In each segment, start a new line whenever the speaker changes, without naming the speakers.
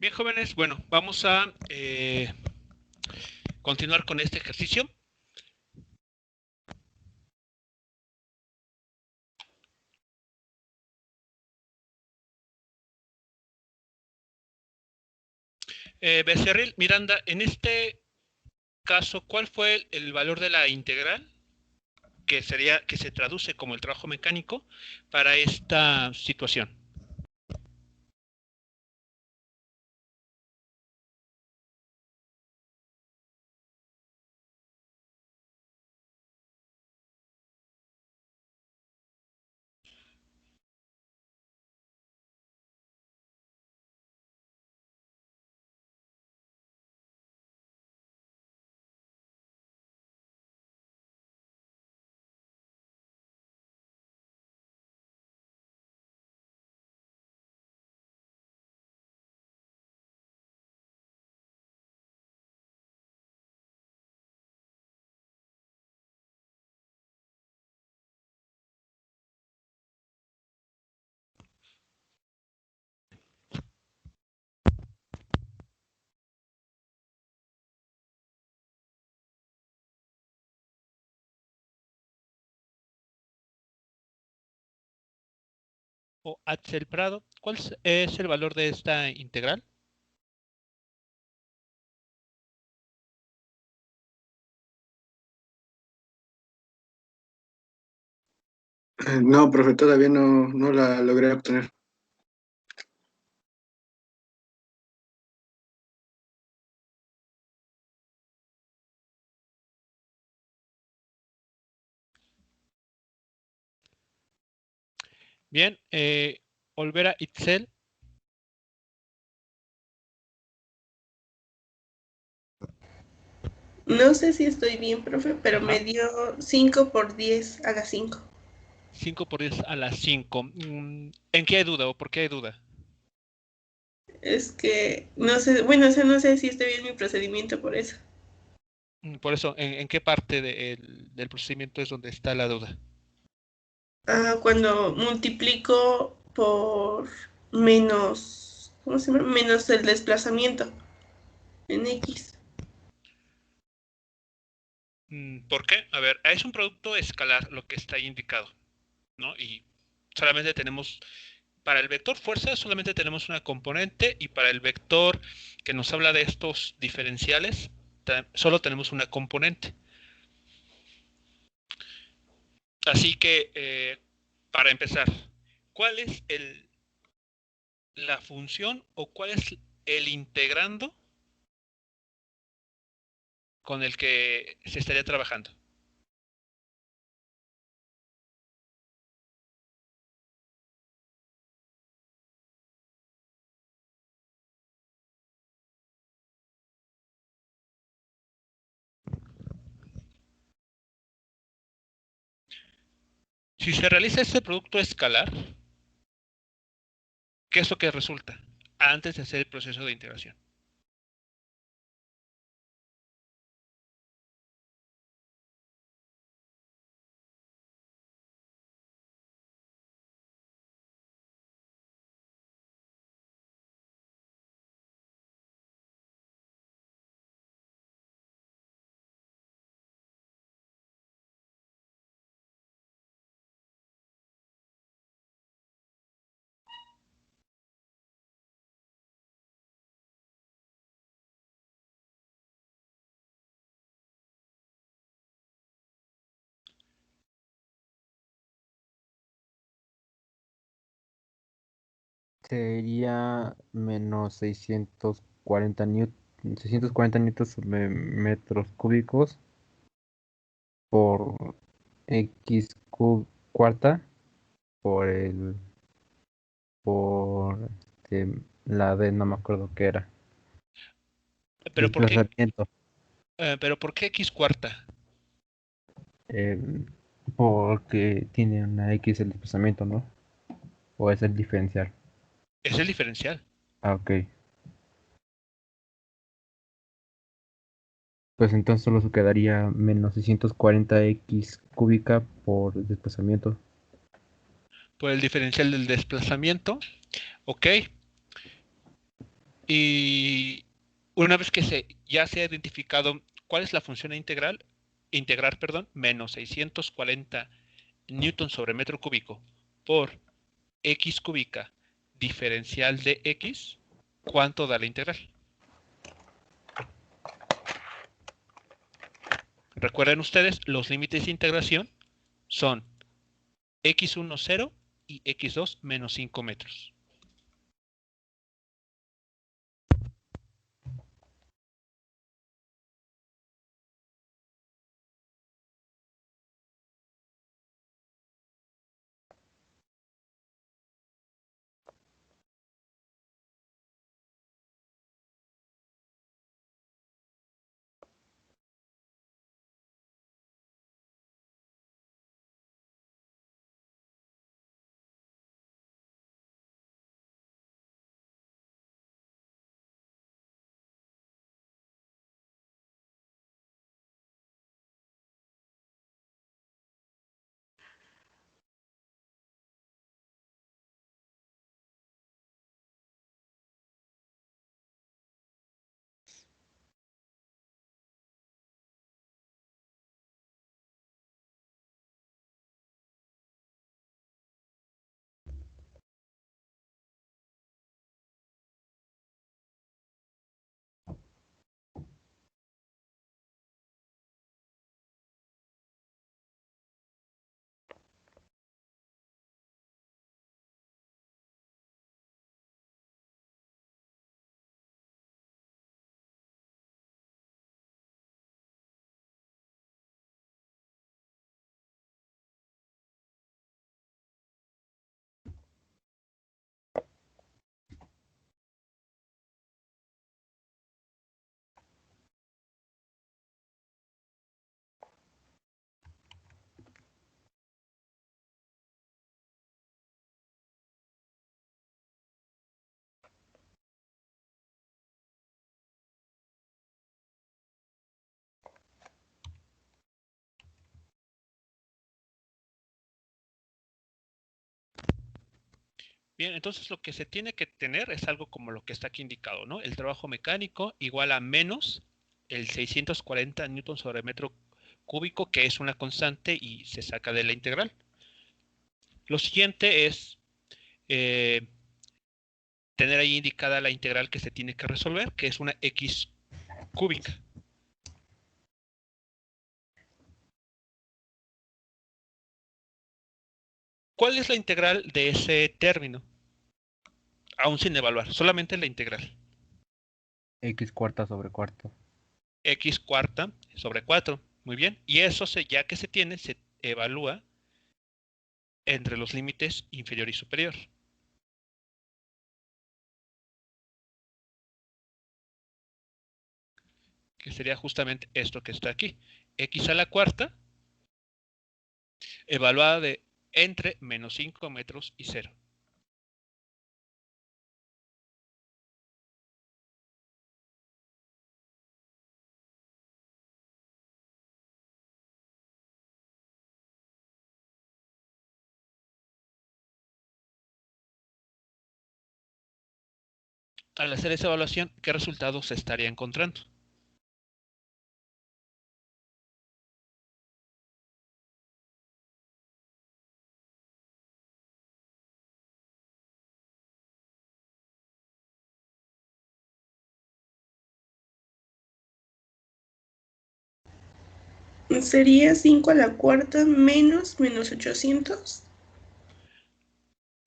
Bien, jóvenes, bueno, vamos a continuar con este ejercicio. Becerril, Miranda, en este caso, ¿cuál fue el valor de la integral que se traduce como el trabajo mecánico para esta situación? O Axel Prado, ¿cuál es el valor de esta integral?
No, profe, todavía no la logré obtener.
Bien, Olvera Itzel.
No sé si estoy bien, profe, pero
Ajá.
me dio 5 por 10 a las 5.
5 por 10 a las 5. ¿En qué hay duda o por qué hay duda?
Es que no sé, bueno, o sea, no sé si estoy bien mi procedimiento por eso.
Por eso, ¿en qué parte del procedimiento es donde está la duda?
Cuando multiplico por menos, ¿cómo se llama? Menos el desplazamiento en X.
¿Por qué? A ver, es un producto escalar lo que está ahí indicado, ¿no? Y solamente tenemos, para el vector fuerza solamente tenemos una componente y para el vector que nos habla de estos diferenciales solo tenemos una componente. Así que, para empezar, ¿cuál es la función o cuál es el integrando con el que se estaría trabajando? Si se realiza este producto escalar, ¿qué es lo que resulta antes de hacer el proceso de integración?
Sería menos 640 newtons sobre metros cúbicos por x cuarta por por la D, no me acuerdo qué era.
Pero ¿por qué,
Desplazamiento.
pero ¿por qué x cuarta?
eh, Porque tiene una X el desplazamiento, ¿no? O es el diferencial.
Es el diferencial.
Ah, ok. Pues entonces solo se quedaría menos 640 X cúbica por desplazamiento.
Por el diferencial del desplazamiento. Ok. Y una vez que ya se ha identificado cuál es la función integrar, menos 640 newton sobre metro cúbico por x cúbica diferencial de x, ¿cuánto da la integral? Recuerden ustedes, los límites de integración son x1 0 y x2 menos 5 metros. Bien, entonces lo que se tiene que tener es algo como lo que está aquí indicado, ¿no? El trabajo mecánico igual a menos el 640 newton sobre metro cúbico, que es una constante y se saca de la integral. Lo siguiente es tener ahí indicada la integral que se tiene que resolver, que es una x cúbica. ¿Cuál es la integral de ese término? Aún sin evaluar, solamente la integral.
X cuarta sobre cuarto.
X cuarta sobre 4. Muy bien. Y eso, ya que se tiene, se evalúa entre los límites inferior y superior. Que sería justamente esto que está aquí. X a la cuarta, evaluada de entre menos 5 metros y 0. Al hacer esa evaluación, ¿qué resultado se estaría encontrando?
Sería 5 a la cuarta menos 800.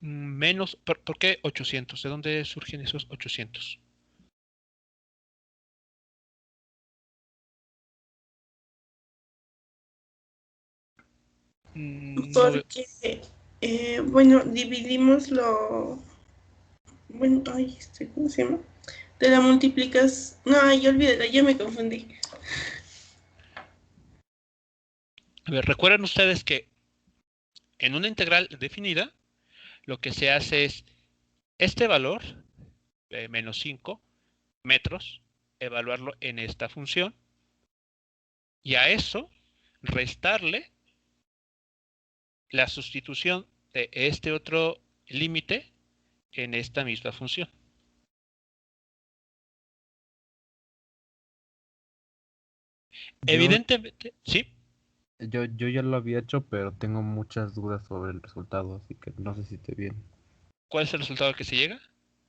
Menos, ¿por qué 800? ¿De dónde surgen esos 800? No,
Porque, bueno, dividimos bueno, ay, ¿cómo se llama? Te la multiplicas. No, ay, olvídala, ya me confundí.
a ver, recuerden ustedes que en una integral definida, lo que se hace es este valor, menos 5 metros, evaluarlo en esta función, y a eso restarle la sustitución de este otro límite en esta misma función.
Yo,
Evidentemente, sí.
yo ya lo había hecho, pero tengo muchas dudas sobre el resultado, así que no sé si esté bien.
¿Cuál es el resultado al que se llega?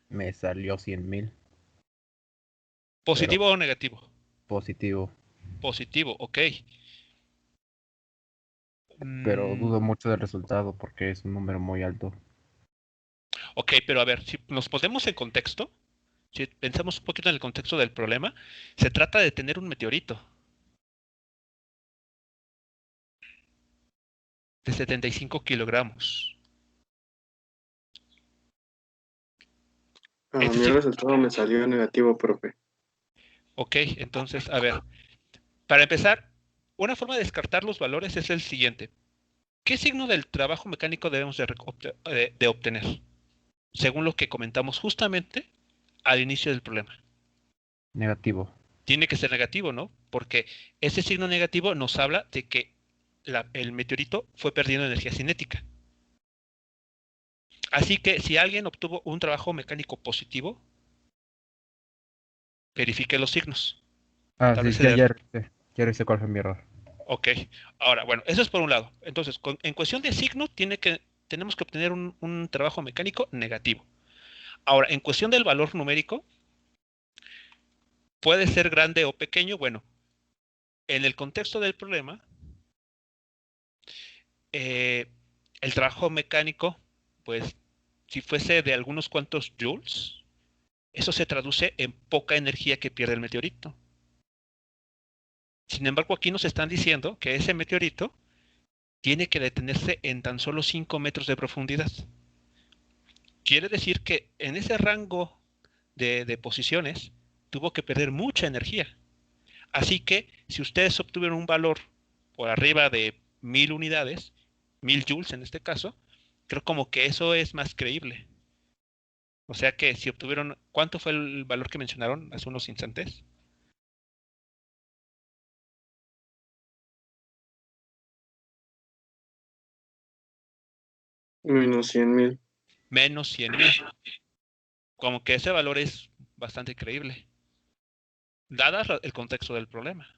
Me salió 100.000, pero
¿Positivo o negativo?
positivo.
Positivo, ok.
Pero
Mm,
dudo mucho del resultado porque es un número muy alto.
ok, pero a ver, si nos ponemos en contexto, si pensamos un poquito en el contexto del problema, se trata de tener un meteorito de 75 kilogramos.
A
Es
mi
decir,
resultado me salió negativo, profe.
ok, entonces, a ver, para empezar, una forma de descartar los valores es el siguiente. ¿Qué signo del trabajo mecánico debemos de obtener? Según lo que comentamos justamente al inicio del problema.
Negativo.
Tiene que ser negativo, ¿no? Porque ese signo negativo nos habla de que el meteorito fue perdiendo energía cinética. Así que si alguien obtuvo un trabajo mecánico positivo, verifique los signos.
Ah,
Tal vez
sí,
el error.
ya revisé cuál fue mi error.
Ok. Ahora, bueno, eso es por un lado. Entonces, en cuestión de signo, tenemos que obtener un trabajo mecánico negativo. Ahora, en cuestión del valor numérico, puede ser grande o pequeño. Bueno, en el contexto del problema, eh, el trabajo mecánico, pues, si fuese de algunos cuantos joules, eso se traduce en poca energía que pierde el meteorito. Sin embargo, aquí nos están diciendo que ese meteorito tiene que detenerse en tan solo 5 metros de profundidad. Quiere decir que en ese rango de posiciones tuvo que perder mucha energía. Así que si ustedes obtuvieron un valor por arriba de 1000 unidades, 1000 joules en este caso, creo como que eso es más creíble. O sea que si obtuvieron, ¿cuánto fue el valor que mencionaron hace unos instantes?
Menos 100.000.
Menos 100.000. Como que ese valor es bastante creíble, dada el contexto del problema.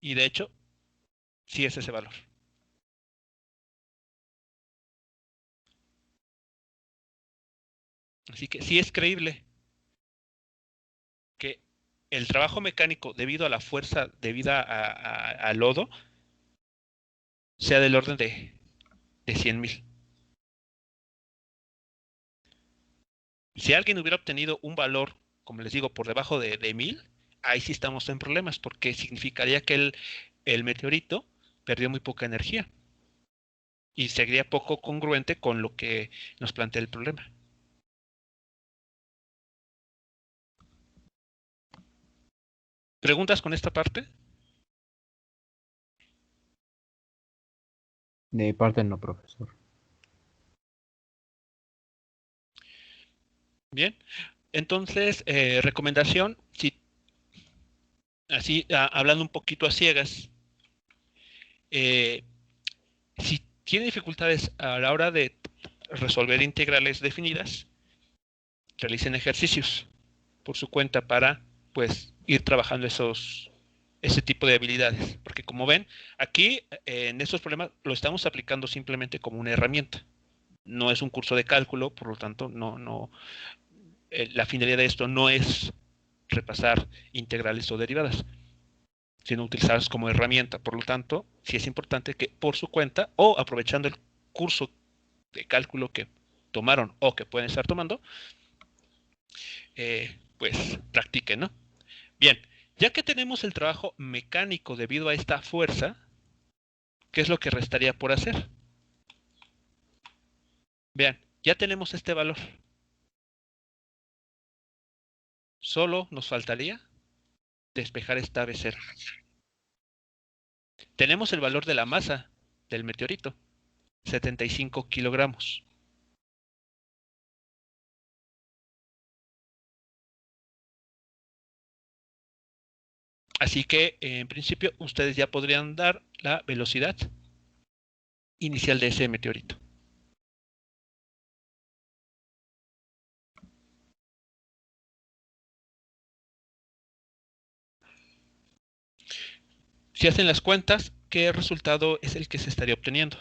Y de hecho, sí es ese valor. Así que sí es creíble que el trabajo mecánico, debido a la fuerza debida al lodo, sea del orden de 100.000. Si alguien hubiera obtenido un valor, como les digo, por debajo de 1000, ahí sí estamos en problemas, porque significaría que el meteorito perdió muy poca energía y sería poco congruente con lo que nos plantea el problema. ¿Preguntas con esta parte?
De mi parte no, profesor.
Bien. Entonces, recomendación, si así hablando un poquito a ciegas, eh, si tiene dificultades a la hora de resolver integrales definidas, realicen ejercicios por su cuenta para pues ir trabajando ese tipo de habilidades. Porque como ven, aquí en estos problemas lo estamos aplicando simplemente como una herramienta. No es un curso de cálculo, por lo tanto, la finalidad de esto no es repasar integrales o derivadas, sino utilizarlas como herramienta. Por lo tanto, sí es importante que por su cuenta o aprovechando el curso de cálculo que tomaron o que pueden estar tomando, pues practiquen, ¿no? Bien, ya que tenemos el trabajo mecánico debido a esta fuerza, ¿qué es lo que restaría por hacer? Vean, ya tenemos este valor. Solo nos faltaría despejar esta B0. Tenemos el valor de la masa del meteorito, 75 kilogramos. Así que, en principio, ustedes ya podrían dar la velocidad inicial de ese meteorito. Si hacen las cuentas, ¿qué resultado es el que se estaría obteniendo?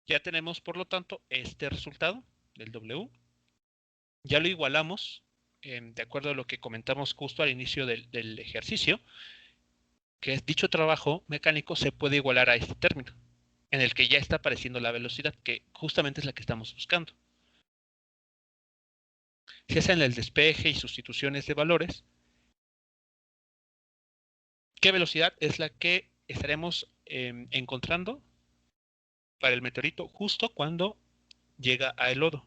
Ya tenemos, por lo tanto, este resultado del W. Ya lo igualamos, de acuerdo a lo que comentamos justo al inicio del ejercicio, que es dicho trabajo mecánico se puede igualar a este término, en el que ya está apareciendo la velocidad, que justamente es la que estamos buscando. Si hacen el despeje y sustituciones de valores, ¿qué velocidad es la que estaremos encontrando para el meteorito justo cuando llega a el lodo?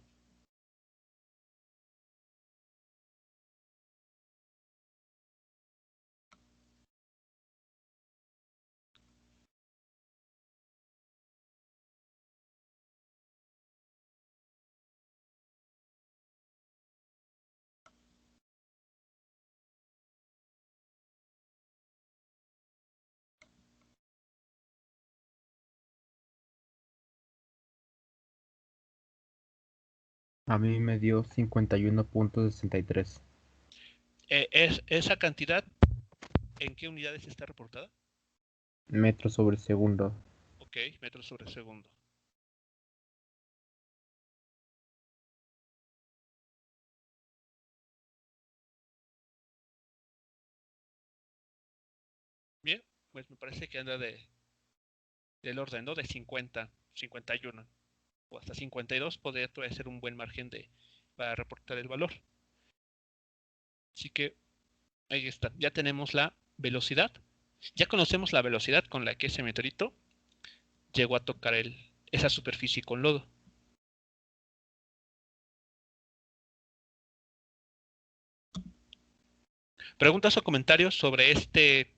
A mí me dio 51.63
Esa cantidad, ¿en qué unidades está reportada?
metros sobre segundo.
Ok, metros sobre segundo. Bien, pues me parece que anda del orden, ¿no? De 50, 51 o hasta 52 podría ser un buen margen para reportar el valor. Así que ahí está, ya tenemos la velocidad. Ya conocemos la velocidad con la que ese meteorito llegó a tocar esa superficie con lodo. ¿Preguntas o comentarios sobre este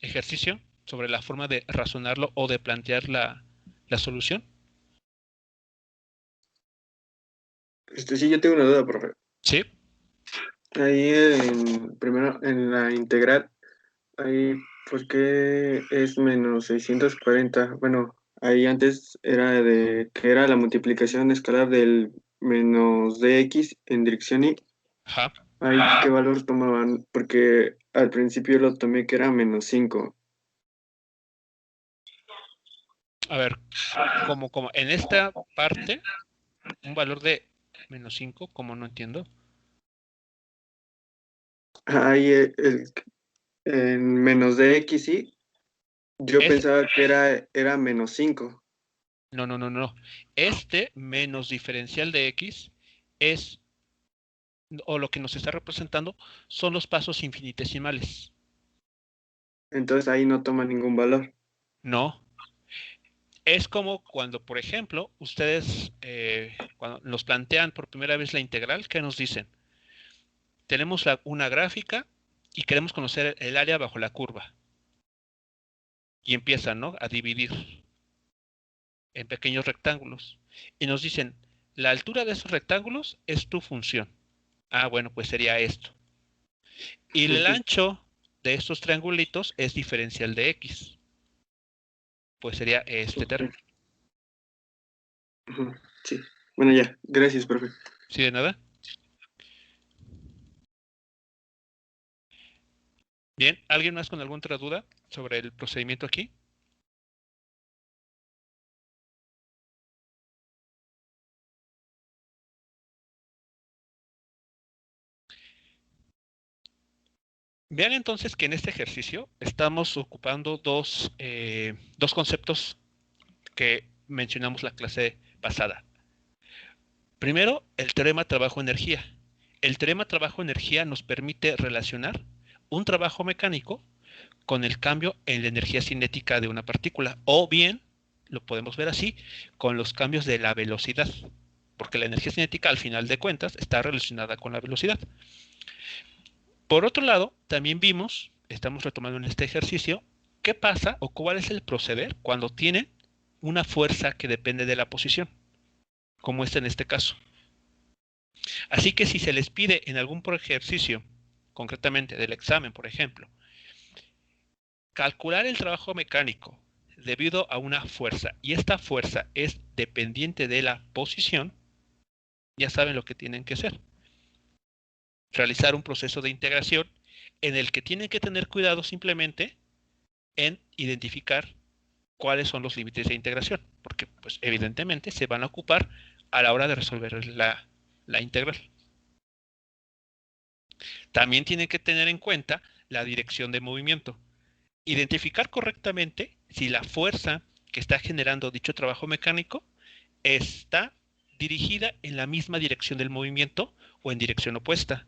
ejercicio? ¿Sobre la forma de razonarlo o de plantear la solución?
Sí, yo tengo una duda, profe.
Sí.
Ahí primero en la integral, ahí, ¿por qué es menos 640? Bueno, ahí antes era de que era la multiplicación escalar del menos dx en dirección y.
Ajá.
Ahí, ¿qué valor tomaban? Porque al principio lo tomé que era menos 5.
A ver, como en esta parte, un valor de menos 5, como no entiendo.
Ahí en menos dx y yo
Es,
pensaba que era menos 5.
no. Este menos diferencial de x es, o lo que nos está representando, son los pasos infinitesimales.
Entonces ahí no toma ningún valor.
No. Es como cuando, por ejemplo, ustedes cuando nos plantean por primera vez la integral, ¿qué nos dicen? Tenemos una gráfica y queremos conocer el área bajo la curva. Y empiezan, ¿no?, a dividir en pequeños rectángulos. Y nos dicen, la altura de esos rectángulos es tu función. Ah, bueno, pues sería esto. Y el ancho de estos triangulitos es diferencial de x. Pues sería este término.
Sí. Bueno, ya. Gracias, profe.
¿Sí de nada? Bien, ¿alguien más con alguna otra duda sobre el procedimiento aquí? Vean entonces que en este ejercicio estamos ocupando dos conceptos que mencionamos la clase pasada. Primero, el teorema trabajo-energía. El teorema trabajo-energía nos permite relacionar un trabajo mecánico con el cambio en la energía cinética de una partícula, o bien, lo podemos ver así, con los cambios de la velocidad, porque la energía cinética al final de cuentas está relacionada con la velocidad. Por otro lado, también vimos, estamos retomando en este ejercicio, qué pasa o cuál es el proceder cuando tienen una fuerza que depende de la posición, como en este caso. Así que si se les pide en algún ejercicio, concretamente del examen, por ejemplo, calcular el trabajo mecánico debido a una fuerza, y esta fuerza es dependiente de la posición, ya saben lo que tienen que hacer. Realizar un proceso de integración en el que tienen que tener cuidado simplemente en identificar cuáles son los límites de integración, porque pues evidentemente se van a ocupar a la hora de resolver la integral. También tienen que tener en cuenta la dirección de movimiento. Identificar correctamente si la fuerza que está generando dicho trabajo mecánico está dirigida en la misma dirección del movimiento o en dirección opuesta.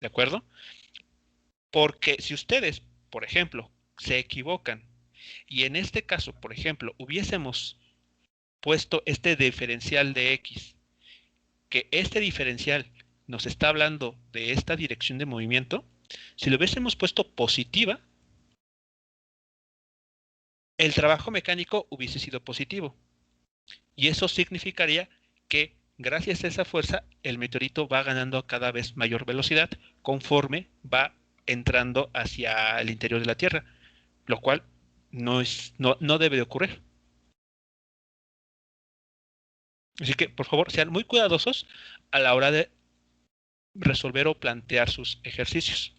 ¿De acuerdo? Porque si ustedes, por ejemplo, se equivocan y en este caso, por ejemplo, hubiésemos puesto este diferencial de X, que este diferencial nos está hablando de esta dirección de movimiento, si lo hubiésemos puesto positiva, el trabajo mecánico hubiese sido positivo. Y eso significaría que gracias a esa fuerza el meteorito va ganando cada vez mayor velocidad conforme va entrando hacia el interior de la Tierra, lo cual no debe de ocurrir. Así que, por favor, sean muy cuidadosos a la hora de resolver o plantear sus ejercicios.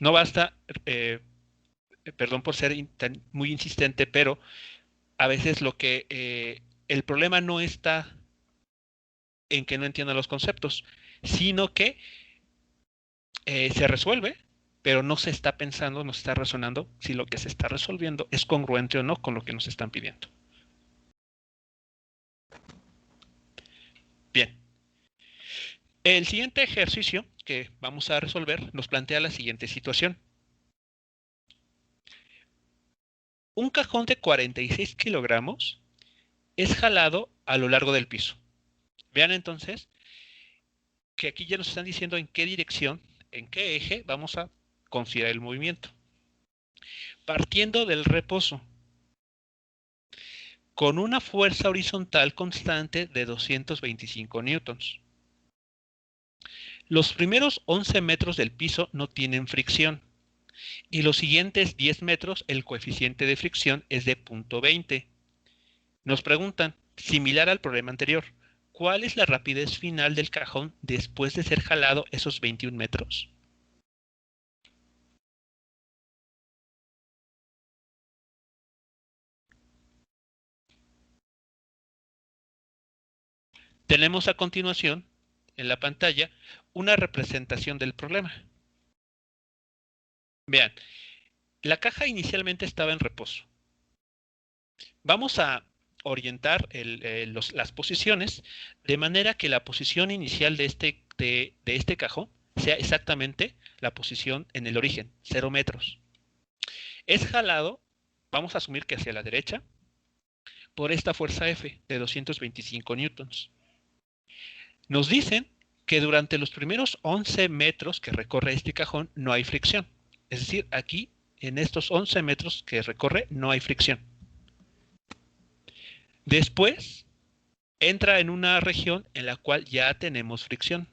No basta, perdón por ser muy insistente, pero a veces el problema no está en que no entiendan los conceptos, sino que se resuelve, pero no se está pensando, no se está razonando si lo que se está resolviendo es congruente o no con lo que nos están pidiendo. Bien. El siguiente ejercicio que vamos a resolver nos plantea la siguiente situación. Un cajón de 46 kilogramos es jalado a lo largo del piso. Vean entonces que aquí ya nos están diciendo en qué dirección, en qué eje vamos a considerar el movimiento. Partiendo del reposo, con una fuerza horizontal constante de 225 newtons. Los primeros 11 metros del piso no tienen fricción y los siguientes 10 metros el coeficiente de fricción es de 0.20. Nos preguntan, similar al problema anterior, ¿cuál es la rapidez final del cajón después de ser jalado esos 21 metros? Tenemos a continuación en la pantalla una representación del problema. Vean, la caja inicialmente estaba en reposo. Vamos a orientar las posiciones de manera que la posición inicial de este cajón sea exactamente la posición en el origen, 0 metros. Es jalado, vamos a asumir que hacia la derecha, por esta fuerza F de 225 newtons. Nos dicen que durante los primeros 11 metros que recorre este cajón no hay fricción. Es decir, aquí en estos 11 metros que recorre no hay fricción. Después entra en una región en la cual ya tenemos fricción.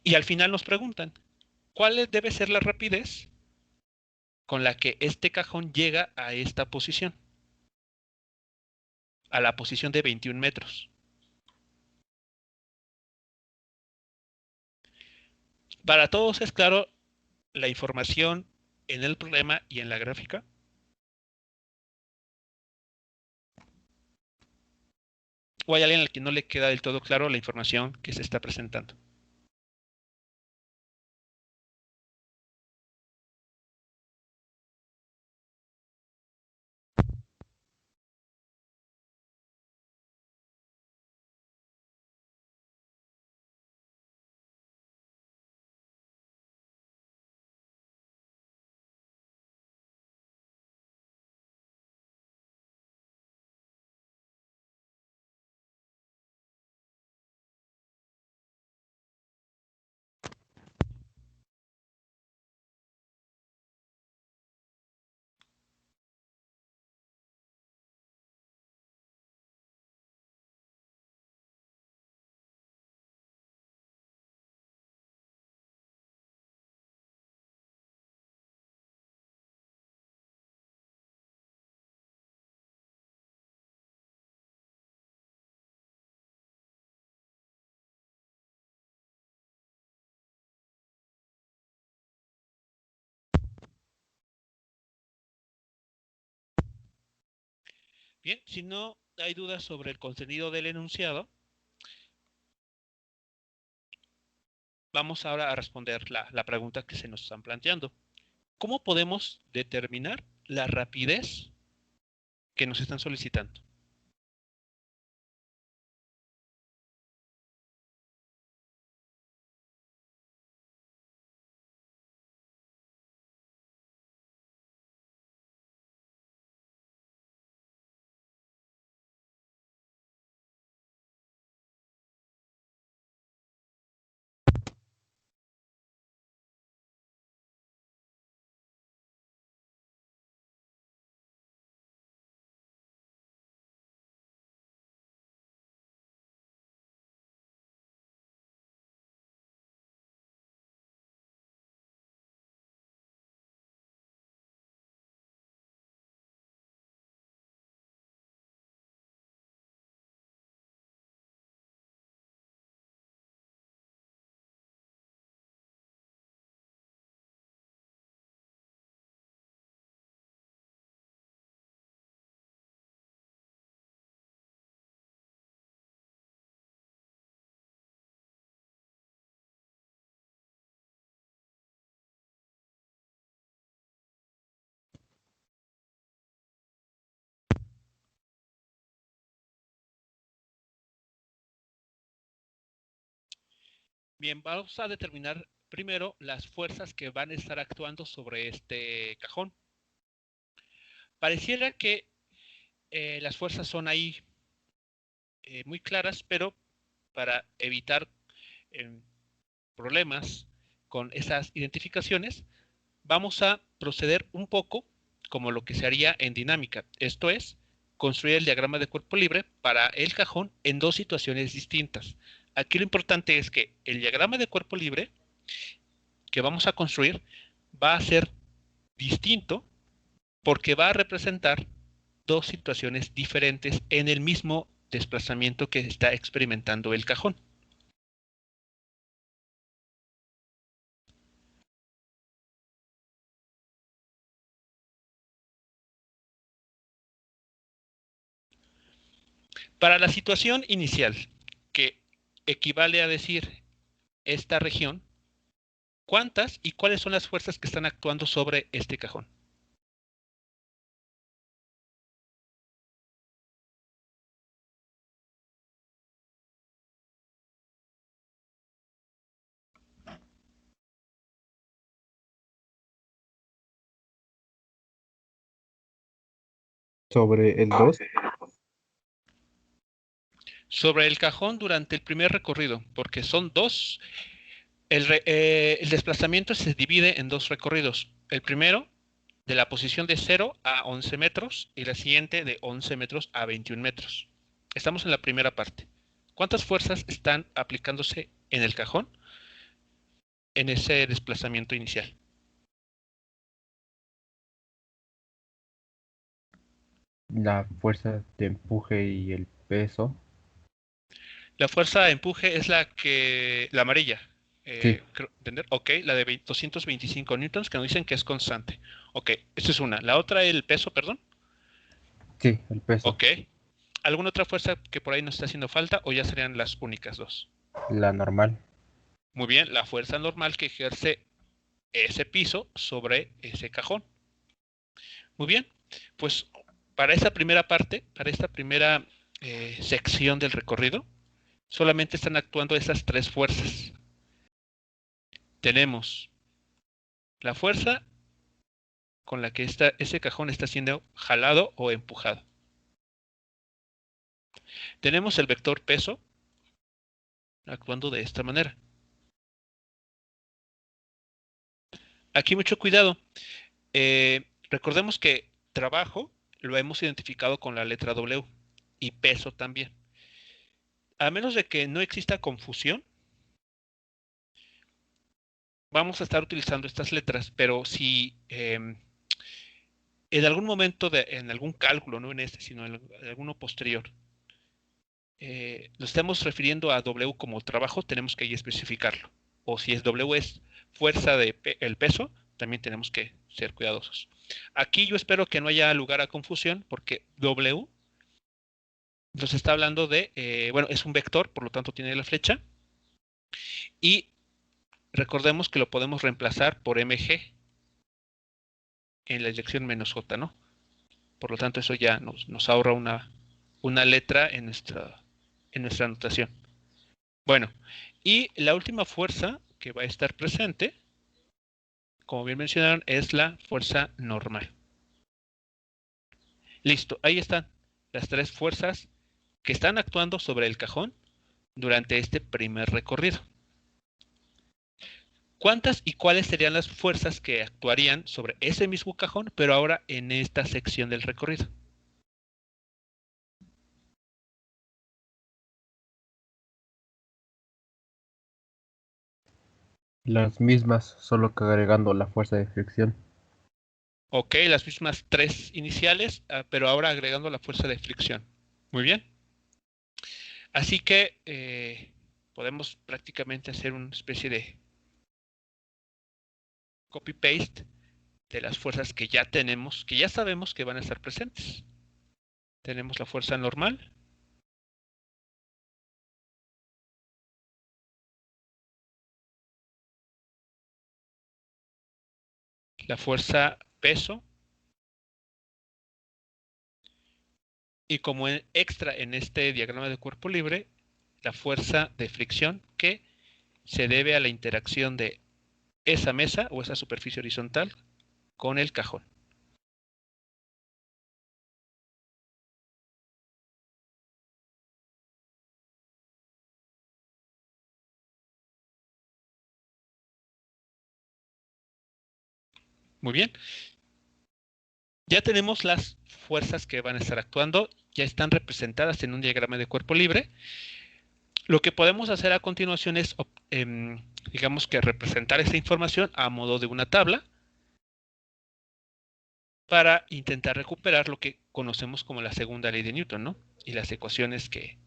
Y al final nos preguntan, ¿cuál debe ser la rapidez con la que este cajón llega a esta posición? A la posición de 21 metros. Para todos es claro la información en el problema y en la gráfica. ¿O hay alguien al que no le queda del todo claro la información que se está presentando? Bien, si no hay dudas sobre el contenido del enunciado, vamos ahora a responder la pregunta que se nos están planteando. ¿Cómo podemos determinar la rapidez que nos están solicitando? Bien, vamos a determinar primero las fuerzas que van a estar actuando sobre este cajón. Pareciera que las fuerzas son ahí muy claras, pero para evitar problemas con esas identificaciones, vamos a proceder un poco como lo que se haría en dinámica. Esto es, construir el diagrama de cuerpo libre para el cajón en dos situaciones distintas. Aquí lo importante es que el diagrama de cuerpo libre que vamos a construir va a ser distinto porque va a representar dos situaciones diferentes en el mismo desplazamiento que está experimentando el cajón. Para la situación inicial, que equivale a decir esta región, ¿cuántas y cuáles son las fuerzas que están actuando sobre este cajón?
Sobre el 2,
Sobre el cajón durante el primer recorrido, porque son dos. El desplazamiento se divide en dos recorridos. El primero, de la posición de 0 a 11 metros, y la siguiente de 11 metros a 21 metros. Estamos en la primera parte. ¿Cuántas fuerzas están aplicándose en el cajón en ese desplazamiento inicial?
la fuerza de empuje y el peso.
La fuerza de empuje es la amarilla.
Sí.
¿Entender? Ok, la de 225 newtons que nos dicen que es constante. Ok, esa es una. La otra, el peso, perdón.
Sí, el peso.
Ok. ¿Alguna otra fuerza que por ahí nos está haciendo falta o ya serían las únicas dos?
La normal.
Muy bien, la fuerza normal que ejerce ese piso sobre ese cajón. Muy bien, pues para esta primera parte, para esta primera sección del recorrido, solamente están actuando esas tres fuerzas. Tenemos la fuerza con la que ese cajón está siendo jalado o empujado. Tenemos el vector peso actuando de esta manera. Aquí mucho cuidado. Recordemos que trabajo lo hemos identificado con la letra W y peso también. A menos de que no exista confusión, vamos a estar utilizando estas letras, pero si en algún momento, en algún cálculo, no en este, sino en alguno posterior, nos estamos refiriendo a W como trabajo, tenemos que ahí especificarlo. O si es W es fuerza de el peso, también tenemos que ser cuidadosos. Aquí yo espero que no haya lugar a confusión porque W Entonces está hablando de, bueno, es un vector, por lo tanto tiene la flecha. Y recordemos que lo podemos reemplazar por mg en la dirección menos j, ¿no? Por lo tanto, eso ya nos ahorra una letra en nuestra anotación. Bueno, y la última fuerza que va a estar presente, como bien mencionaron, es la fuerza normal. Listo, ahí están las tres fuerzas que están actuando sobre el cajón durante este primer recorrido. ¿Cuántas y cuáles serían las fuerzas que actuarían sobre ese mismo cajón, pero ahora en esta sección del recorrido?
Las mismas, solo que agregando la fuerza de fricción.
Ok, las mismas tres iniciales, pero ahora agregando la fuerza de fricción. Muy bien. Así que podemos prácticamente hacer una especie de copy-paste de las fuerzas que ya tenemos, que ya sabemos que van a estar presentes. Tenemos la fuerza normal. La fuerza peso. Y como extra en este diagrama de cuerpo libre, la fuerza de fricción que se debe a la interacción de esa mesa o esa superficie horizontal con el cajón. Muy bien. Ya tenemos las fuerzas que van a estar actuando, ya están representadas en un diagrama de cuerpo libre. Lo que podemos hacer a continuación es, digamos que representar esta información a modo de una tabla para intentar recuperar lo que conocemos como la segunda ley de Newton, ¿no? Y las ecuaciones que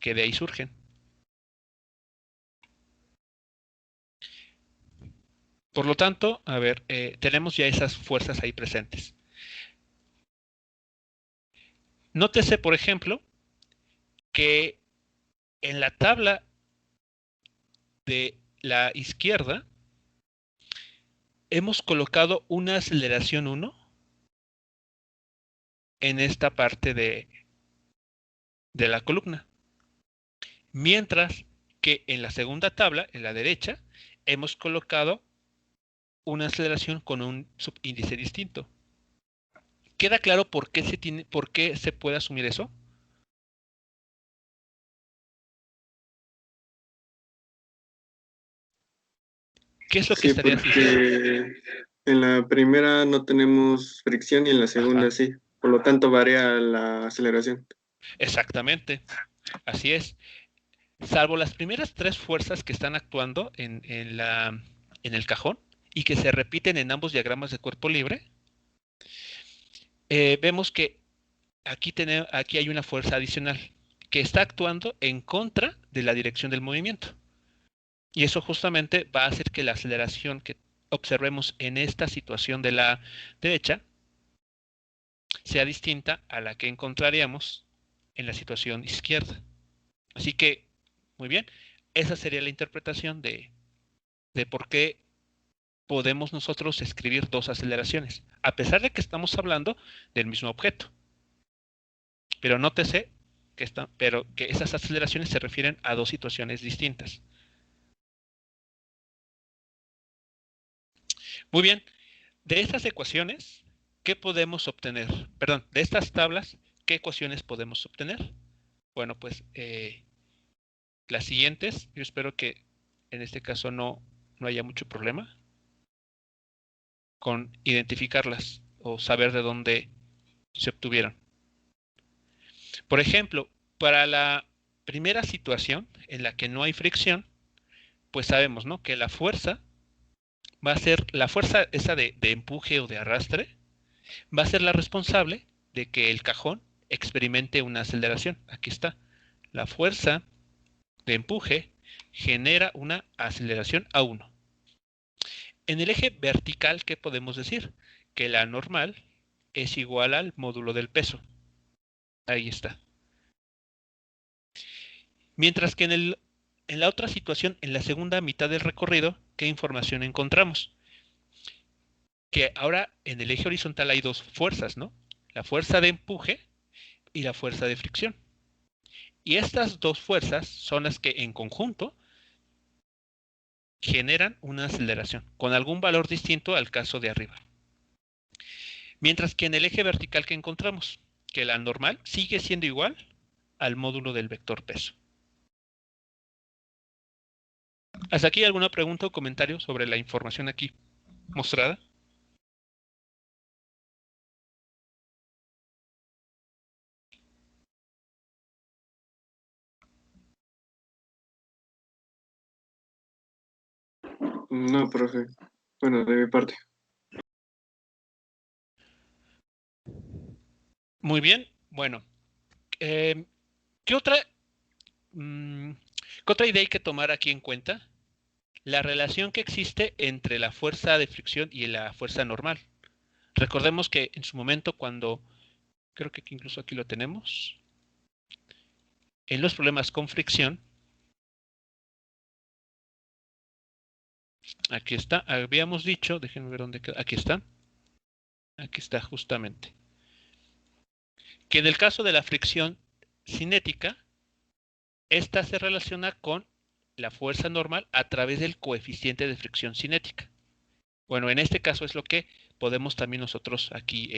de ahí surgen. Por lo tanto, a ver, tenemos ya esas fuerzas ahí presentes. Nótese, por ejemplo, que en la tabla de la izquierda hemos colocado una aceleración 1 en esta parte de la columna. Mientras que en la segunda tabla, en la derecha, hemos colocado una aceleración con un subíndice distinto. ¿Queda claro por qué se puede asumir eso? ¿Qué es lo que estarías diciendo?
Porque en la primera no tenemos fricción y en la segunda
Ajá.
sí. Por lo tanto, varía la aceleración.
Exactamente, así es. Salvo las primeras tres fuerzas que están actuando en el cajón y que se repiten en ambos diagramas de cuerpo libre, vemos que aquí hay una fuerza adicional que está actuando en contra de la dirección del movimiento. Y eso justamente va a hacer que la aceleración que observemos en esta situación de la derecha sea distinta a la que encontraríamos en la situación izquierda. Así que, muy bien, esa sería la interpretación de por qué podemos nosotros escribir dos aceleraciones, a pesar de que estamos hablando del mismo objeto. Pero nótese que esas aceleraciones se refieren a dos situaciones distintas. Muy bien, de estas ecuaciones, ¿qué podemos obtener? Perdón, de estas tablas, ¿qué ecuaciones podemos obtener? Bueno, pues las siguientes, yo espero que en este caso no haya mucho problema con identificarlas o saber de dónde se obtuvieron. Por ejemplo, para la primera situación en la que no hay fricción, pues sabemos, ¿no?, que la fuerza va a ser, la fuerza esa de empuje o de arrastre, va a ser la responsable de que el cajón experimente una aceleración. Aquí está. La fuerza de empuje genera una aceleración A1. En el eje vertical, ¿qué podemos decir? Que la normal es igual al módulo del peso. Ahí está. Mientras que en la otra situación, en la segunda mitad del recorrido, ¿qué información encontramos? Que ahora en el eje horizontal hay dos fuerzas, ¿no? La fuerza de empuje y la fuerza de fricción. Y estas dos fuerzas son las que en conjunto generan una aceleración, con algún valor distinto al caso de arriba. Mientras que en el eje vertical que encontramos, que la normal sigue siendo igual al módulo del vector peso. ¿Hasta aquí alguna pregunta o comentario sobre la información aquí mostrada?
No, profe. Bueno, de mi parte.
Muy bien. Bueno, ¿qué otra idea hay que tomar aquí en cuenta? La relación que existe entre la fuerza de fricción y la fuerza normal. Recordemos que en su momento cuando, creo que incluso aquí lo tenemos, en los problemas con fricción, aquí está, habíamos dicho, déjenme ver dónde queda, aquí está justamente, que en el caso de la fricción cinética, esta se relaciona con la fuerza normal a través del coeficiente de fricción cinética. Bueno, en este caso es lo que podemos también nosotros aquí,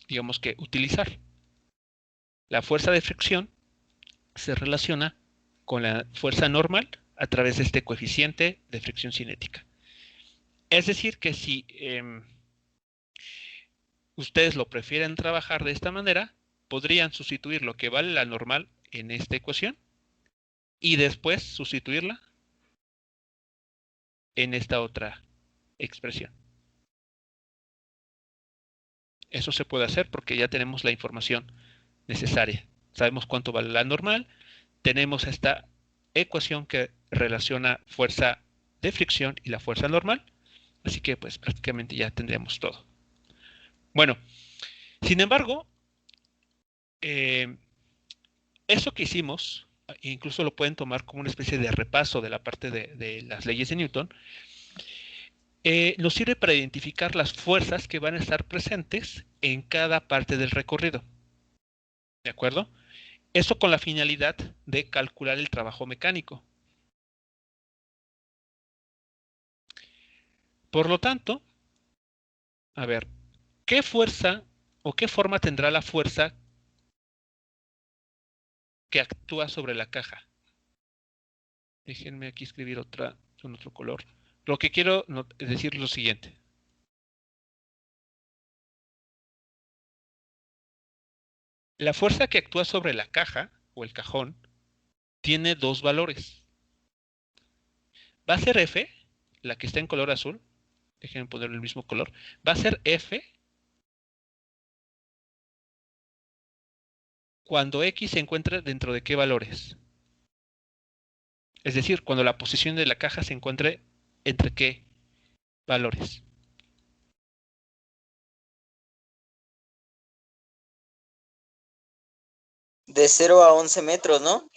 digamos que utilizar. La fuerza de fricción se relaciona con la fuerza normal a través de este coeficiente de fricción cinética. Es decir, que si ustedes lo prefieren trabajar de esta manera, podrían sustituir lo que vale la normal en esta ecuación y después sustituirla en esta otra expresión. Eso se puede hacer porque ya tenemos la información necesaria. Sabemos cuánto vale la normal, tenemos esta ecuación que relaciona fuerza de fricción y la fuerza normal, así que pues prácticamente ya tendremos todo. Bueno, sin embargo, eso que hicimos, incluso lo pueden tomar como una especie de repaso de la parte de las leyes de Newton, nos sirve para identificar las fuerzas que van a estar presentes en cada parte del recorrido. ¿De acuerdo? Eso con la finalidad de calcular el trabajo mecánico. Por lo tanto, a ver, ¿qué fuerza o qué forma tendrá la fuerza que actúa sobre la caja? Déjenme aquí escribir otra con otro color. Lo que quiero decir es lo siguiente. La fuerza que actúa sobre la caja o el cajón tiene dos valores. Va a ser F, la que está en color azul. Déjenme ponerle el mismo color. Va a ser F cuando X se encuentra dentro de qué valores. Es decir, cuando la posición de la caja se encuentre entre qué valores.
De 0 a 11 metros, ¿no?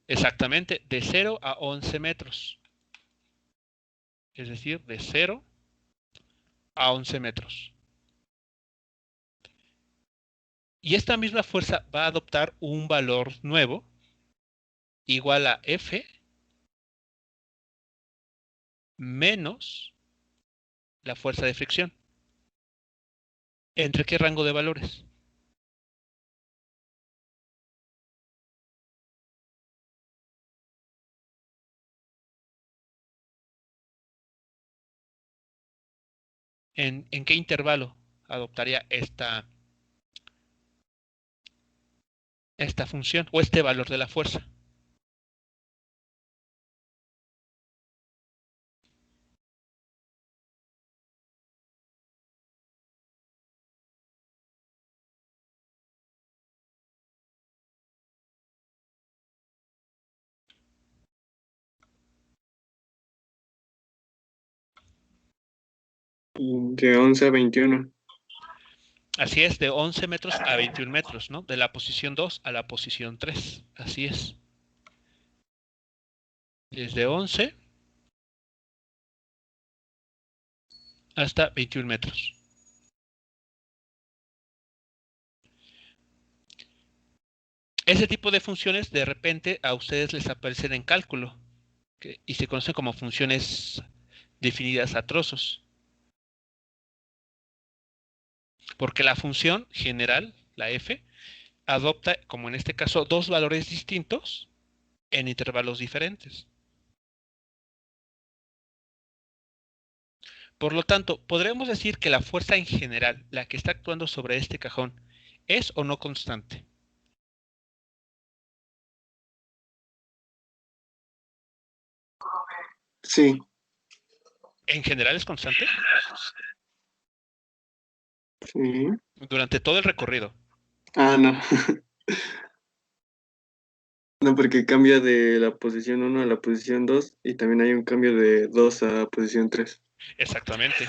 Exactamente, de 0 a 11 metros. Es decir, de 0 a 11 metros. Y esta misma fuerza va a adoptar un valor nuevo igual a F menos la fuerza de fricción. ¿Entre qué rango de valores? ¿En qué intervalo adoptaría esta función o este valor de la fuerza?
De 11 a 21.
Así es, de 11 metros a 21 metros, ¿no? De la posición 2 a la posición 3. Así es. desde 11 hasta 21 metros. Ese tipo de funciones de repente a ustedes les aparecen en cálculo y se conocen como funciones definidas a trozos. Porque la función general, la f, adopta, como en este caso, dos valores distintos en intervalos diferentes. Por lo tanto, podremos decir que la fuerza en general, la que está actuando sobre este cajón, ¿es o no constante?
Sí.
¿En general es constante?
Sí.
Durante todo el recorrido.
Ah, no. No, porque cambia de la posición 1 a la posición 2 y también hay un cambio de 2 a posición 3.
Exactamente.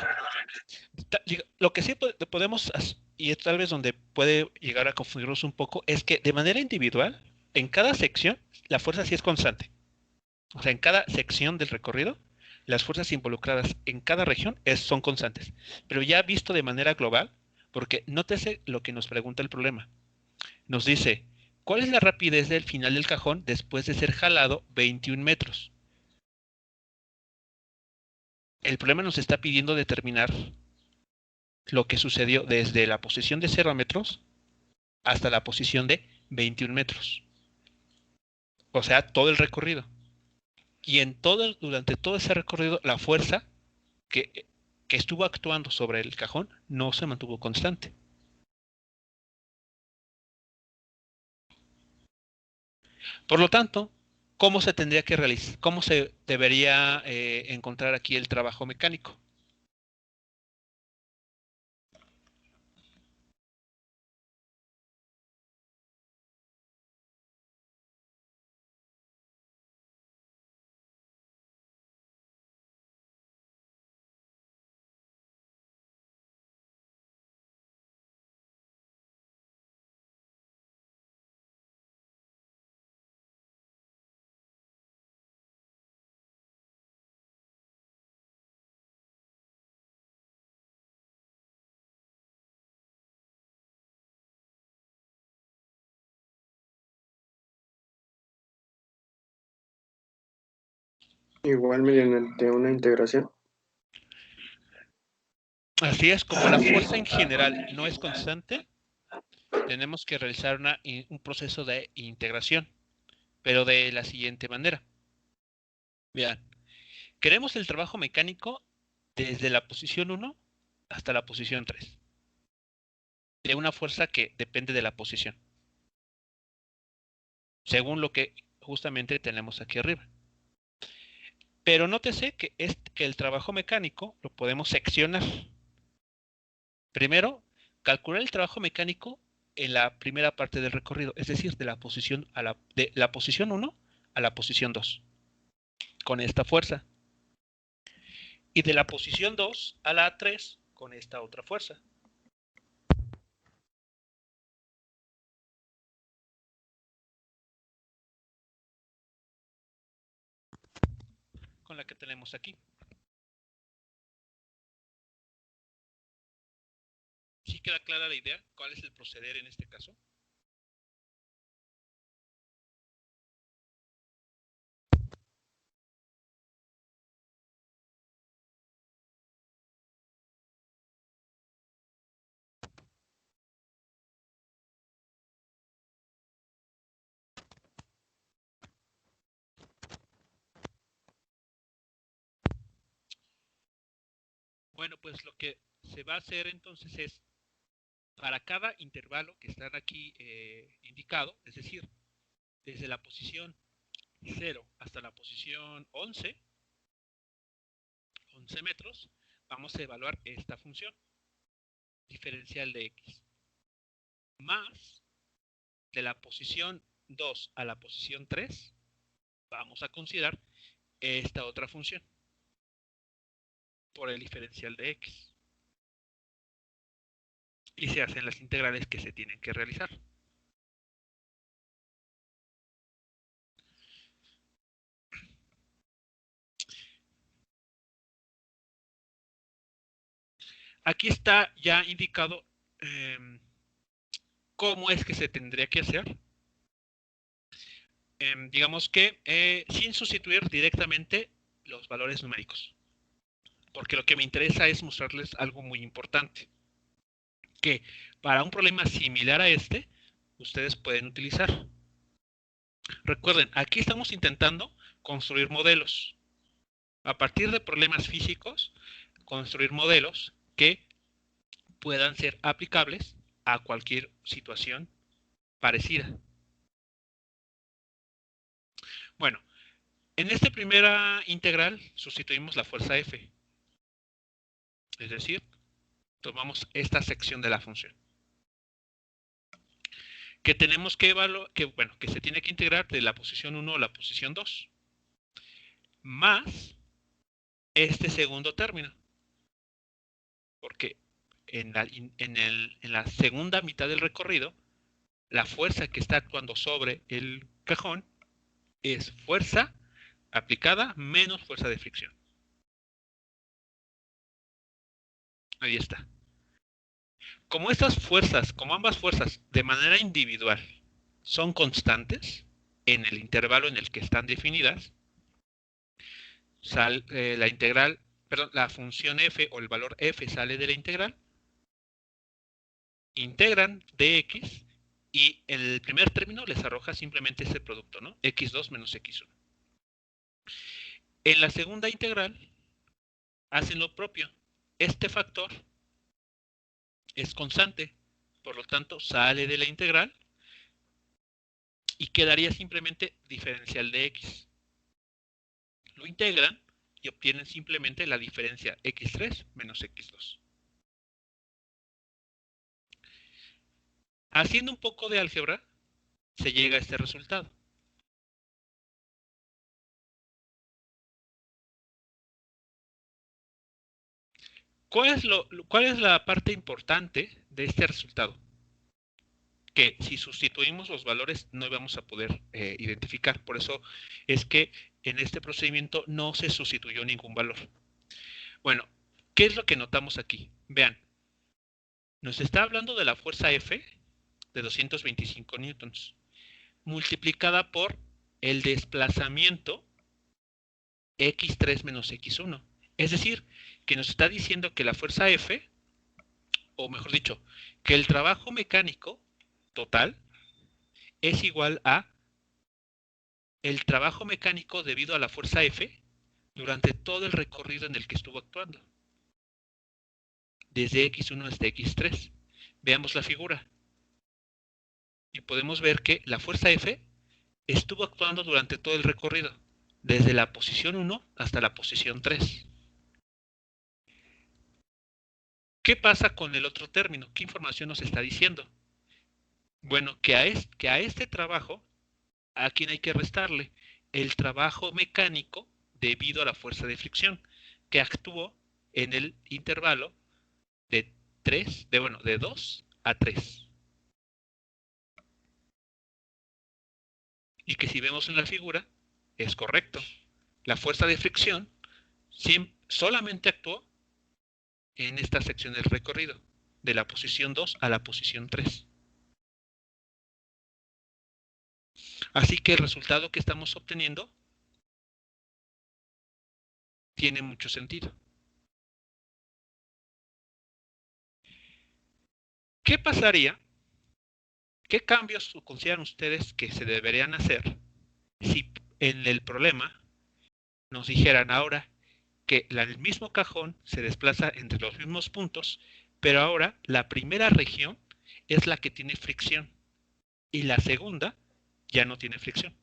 Lo que sí podemos, y es tal vez donde puede llegar a confundirnos un poco, es que de manera individual, en cada sección, la fuerza sí es constante. O sea, en cada sección del recorrido, las fuerzas involucradas en cada región son constantes. Pero ya visto de manera global, porque nótese lo que nos pregunta el problema. Nos dice, ¿cuál es la rapidez del final del cajón después de ser jalado 21 metros? El problema nos está pidiendo determinar lo que sucedió desde la posición de 0 metros hasta la posición de 21 metros. O sea, todo el recorrido. Y durante todo ese recorrido, la fuerza que, que estuvo actuando sobre el cajón no se mantuvo constante. Por lo tanto, ¿cómo se tendría que realizar? ¿Cómo se debería encontrar aquí el trabajo mecánico?
Igual mediante una integración.
Así es, como la fuerza en general no es constante, tenemos que realizar un proceso de integración, pero de la siguiente manera. Vean, queremos el trabajo mecánico desde la posición 1 hasta la posición 3, de una fuerza que depende de la posición, según lo que justamente tenemos aquí arriba. Pero nótese que el trabajo mecánico lo podemos seccionar. Primero, calcular el trabajo mecánico en la primera parte del recorrido, es decir, de la posición 1 a la posición 2, con esta fuerza. Y de la posición 2 a la 3, con esta otra fuerza. Con la que tenemos aquí. ¿Sí queda clara la idea? ¿Cuál es el proceder en este caso? Bueno, pues lo que se va a hacer entonces es, para cada intervalo que están aquí indicado, es decir, desde la posición 0 hasta la posición 11 metros, vamos a evaluar esta función, diferencial de x, más de la posición 2 a la posición 3, vamos a considerar esta otra función, por el diferencial de x. Y se hacen las integrales que se tienen que realizar. Aquí está ya indicado cómo es que se tendría que hacer. Digamos que sin sustituir directamente los valores numéricos. Porque lo que me interesa es mostrarles algo muy importante. Que para un problema similar a este, ustedes pueden utilizar. Recuerden, aquí estamos intentando construir modelos. A partir de problemas físicos, construir modelos que puedan ser aplicables a cualquier situación parecida. Bueno, en esta primera integral sustituimos la fuerza F. Es decir, tomamos esta sección de la función. Que tenemos que evaluar, que se tiene que integrar de la posición 1 a la posición 2. Más este segundo término. Porque en la segunda mitad del recorrido, la fuerza que está actuando sobre el cajón es fuerza aplicada menos fuerza de fricción. Ahí está. Como estas fuerzas, como ambas fuerzas de manera individual son constantes en el intervalo en el que están definidas, la integral, perdón, la función f o el valor f sale de la integral, integran dx y en el primer término les arroja simplemente ese producto, ¿no? x2 menos x1. En la segunda integral hacen lo propio. Este factor es constante, por lo tanto sale de la integral y quedaría simplemente diferencial de x. Lo integran y obtienen simplemente la diferencia x3 menos x2. Haciendo un poco de álgebra, se llega a este resultado. ¿Cuál es la parte importante de este resultado? Que si sustituimos los valores no vamos a poder identificar. Por eso es que en este procedimiento no se sustituyó ningún valor. Bueno, ¿qué es lo que notamos aquí? Vean, nos está hablando de la fuerza F de 225 newtons, multiplicada por el desplazamiento x3 menos x1. Es decir, que nos está diciendo que la fuerza F, o mejor dicho, que el trabajo mecánico total es igual a el trabajo mecánico debido a la fuerza F durante todo el recorrido en el que estuvo actuando. Desde x1 hasta x3. Veamos la figura. Y podemos ver que la fuerza F estuvo actuando durante todo el recorrido, desde la posición 1 hasta la posición 3. ¿Qué pasa con el otro término? ¿Qué información nos está diciendo? Bueno, que a este trabajo, ¿a quién hay que restarle? El trabajo mecánico debido a la fuerza de fricción, que actuó en el intervalo de 2 a 3. Y que si vemos en la figura, es correcto. La fuerza de fricción solamente actuó en esta sección del recorrido, de la posición 2 a la posición 3. Así que el resultado que estamos obteniendo tiene mucho sentido. ¿Qué pasaría? ¿Qué cambios consideran ustedes que se deberían hacer si en el problema nos dijeran ahora que el mismo cajón se desplaza entre los mismos puntos, pero ahora la primera región es la que tiene fricción y la segunda ya no tiene fricción?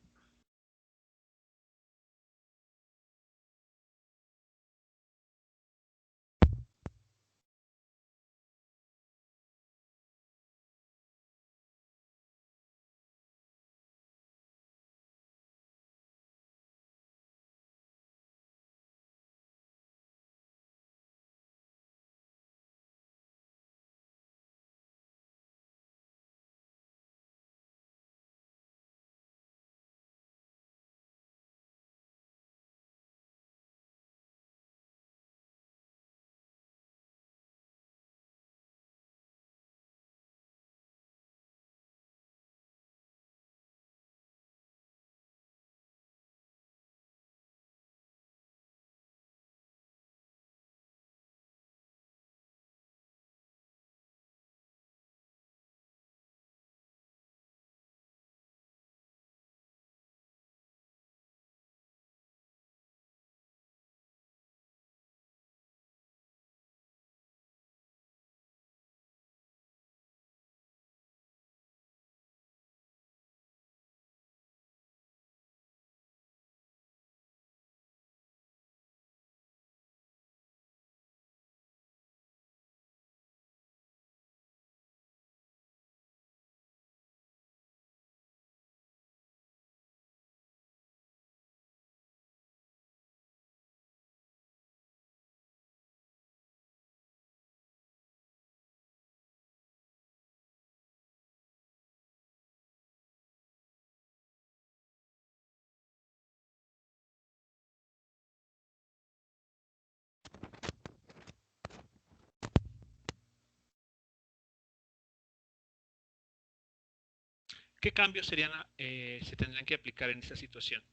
¿Qué cambios se tendrían que aplicar en esta situación?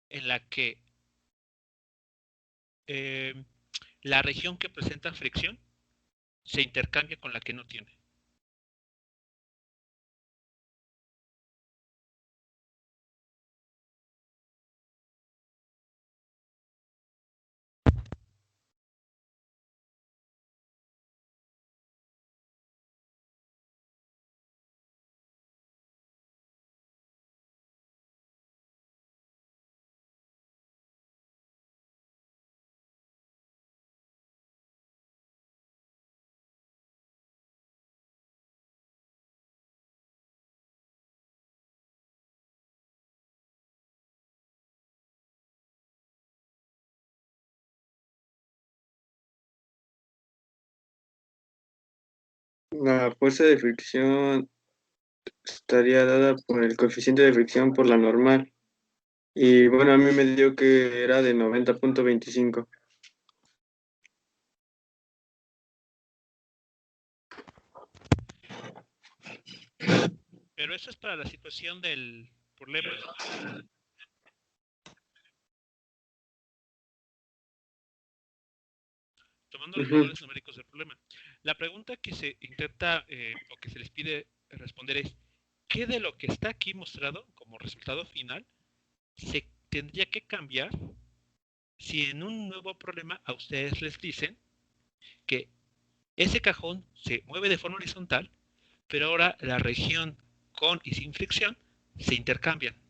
En la que la región que presenta fricción se intercambia con la que no tiene.
La fuerza de fricción estaría dada por el coeficiente de fricción por la normal. Y bueno, a mí me dio que era de 90.25.
Pero eso es para la situación del problema. Tomando los valores numéricos del problema. La pregunta que se intenta o que se les pide responder es, ¿qué de lo que está aquí mostrado como resultado final se tendría que cambiar si en un nuevo problema a ustedes les dicen que ese cajón se mueve de forma horizontal, pero ahora la región con y sin fricción se intercambian?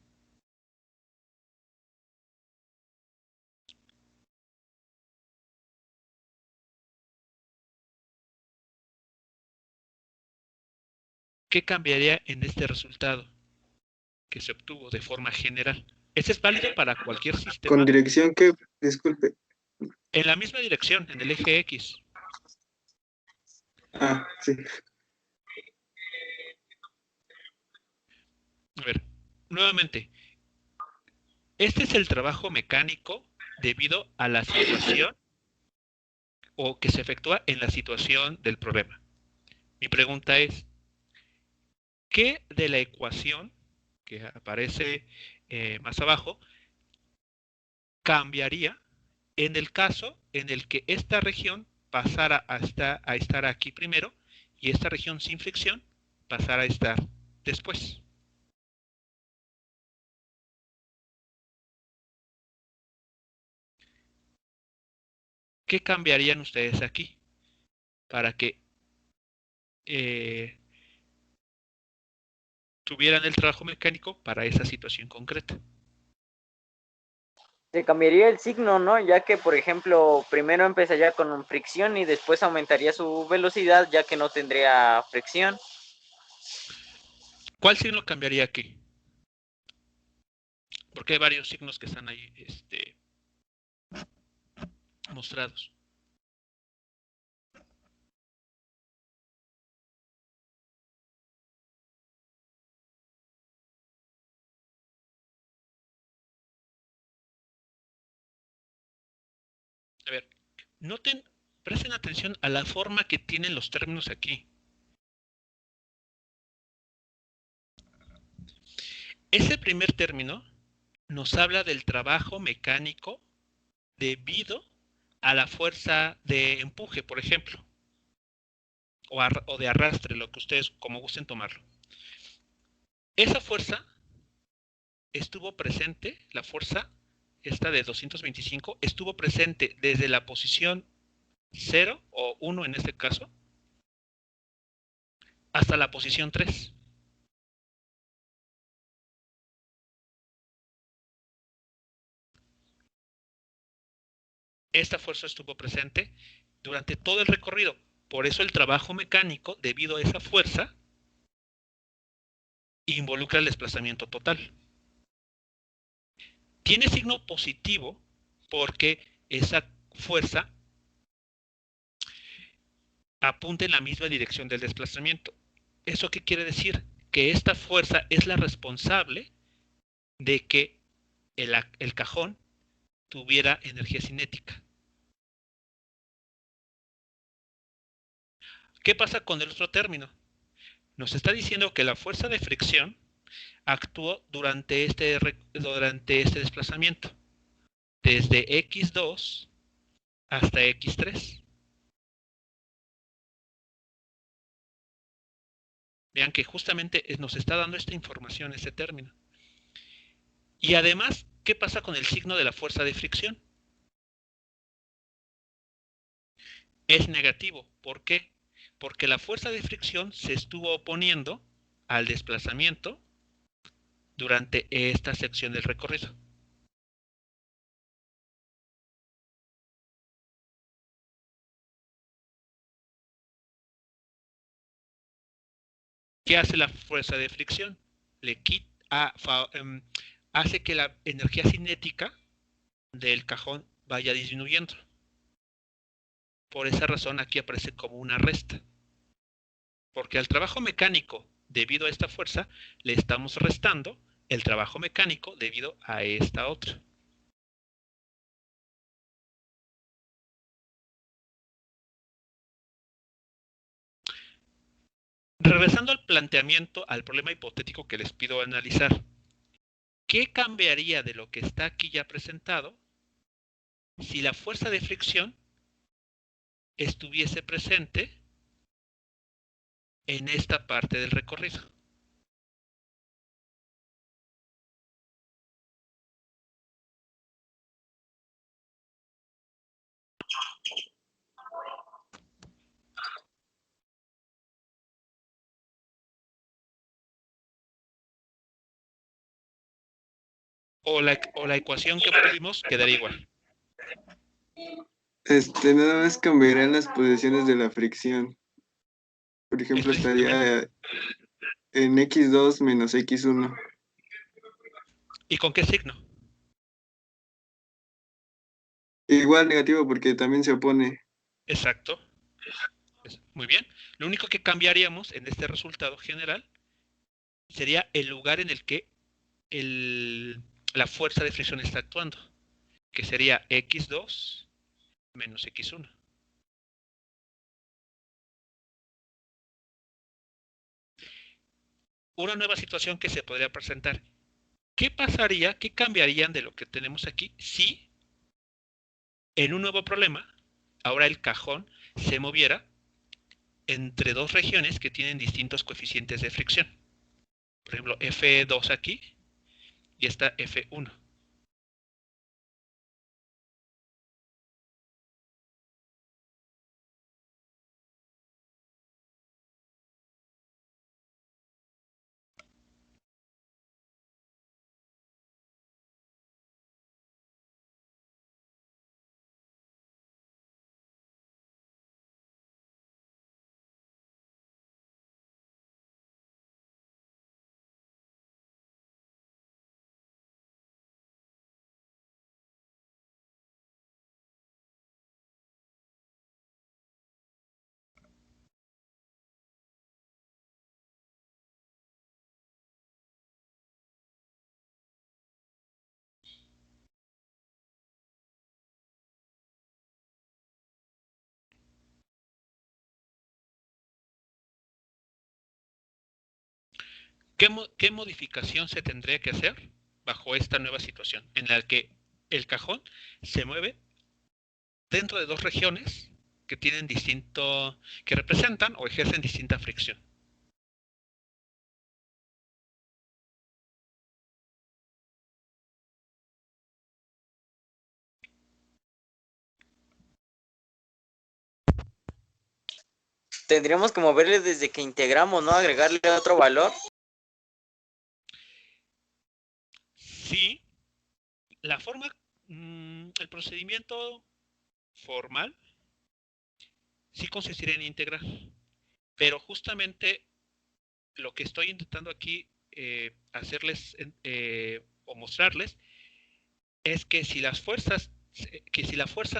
¿Qué cambiaría en este resultado que se obtuvo de forma general? Ese es válido para cualquier sistema.
Con dirección que, disculpe.
En la misma dirección, en el eje X.
Ah, sí.
A ver, nuevamente, este es el trabajo mecánico debido a la situación o que se efectúa en la situación del problema. Mi pregunta es, ¿qué de la ecuación que aparece más abajo cambiaría en el caso en el que esta región pasara a estar aquí primero y esta región sin fricción pasara a estar después? ¿Qué cambiarían ustedes aquí para que tuvieran el trabajo mecánico para esa situación concreta?
Se cambiaría el signo, ¿no? Ya que, por ejemplo, primero empezaría con fricción y después aumentaría su velocidad, ya que no tendría fricción.
¿Cuál signo cambiaría aquí? Porque hay varios signos que están ahí mostrados. A ver, noten, presten atención a la forma que tienen los términos aquí. Ese primer término nos habla del trabajo mecánico debido a la fuerza de empuje, por ejemplo, o de arrastre, lo que ustedes como gusten tomarlo. Esa fuerza estuvo presente, la fuerza esta de 225, estuvo presente desde la posición 0 o 1 en este caso, hasta la posición 3. Esta fuerza estuvo presente durante todo el recorrido. Por eso el trabajo mecánico, debido a esa fuerza, involucra el desplazamiento total. Tiene signo positivo porque esa fuerza apunta en la misma dirección del desplazamiento. ¿Eso qué quiere decir? Que esta fuerza es la responsable de que el cajón tuviera energía cinética. ¿Qué pasa con el otro término? Nos está diciendo que la fuerza de fricción actuó durante este desplazamiento, desde x2 hasta x3. Vean que justamente nos está dando esta información, este término. Y además, ¿qué pasa con el signo de la fuerza de fricción? Es negativo. ¿Por qué? Porque la fuerza de fricción se estuvo oponiendo al desplazamiento durante esta sección del recorrido. ¿Qué hace la fuerza de fricción? Hace que la energía cinética del cajón vaya disminuyendo. Por esa razón aquí aparece como una resta. Porque al trabajo mecánico, debido a esta fuerza, le estamos restando el trabajo mecánico debido a esta otra. Regresando al planteamiento, al problema hipotético que les pido analizar, ¿qué cambiaría de lo que está aquí ya presentado si la fuerza de fricción estuviese presente en esta parte del recorrido? O la ecuación que obtuvimos quedaría igual.
Nada más cambiarán las posiciones de la fricción. Por ejemplo, estaría en x2 menos x1.
¿Y con qué signo?
Igual negativo porque también se opone.
Exacto. Muy bien. Lo único que cambiaríamos en este resultado general sería el lugar en el que la fuerza de fricción está actuando, que sería x2 menos x1. Una nueva situación que se podría presentar. ¿Qué pasaría, qué cambiarían de lo que tenemos aquí si en un nuevo problema ahora el cajón se moviera entre dos regiones que tienen distintos coeficientes de fricción? Por ejemplo, F2 aquí y esta F1. ¿Qué modificación se tendría que hacer bajo esta nueva situación en la que el cajón se mueve dentro de dos regiones que tienen que representan o ejercen distinta fricción?
Tendríamos que moverle desde que integramos, ¿no? Agregarle otro valor.
Sí, la forma, el procedimiento formal sí consistiría en integrar, pero justamente lo que estoy intentando aquí hacerles o mostrarles es que si las fuerzas, que si la fuerza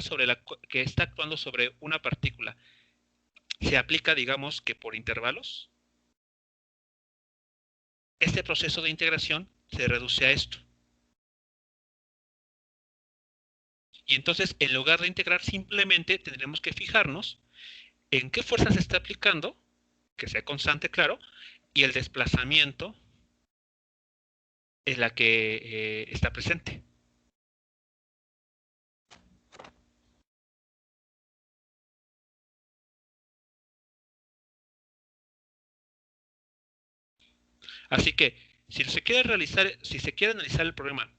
que está actuando sobre una partícula se aplica, digamos que por intervalos, este proceso de integración se reduce a esto. Y entonces, en lugar de integrar, simplemente tendremos que fijarnos en qué fuerza se está aplicando, que sea constante, claro, y el desplazamiento es la que está presente. Así que si se quiere analizar el problema,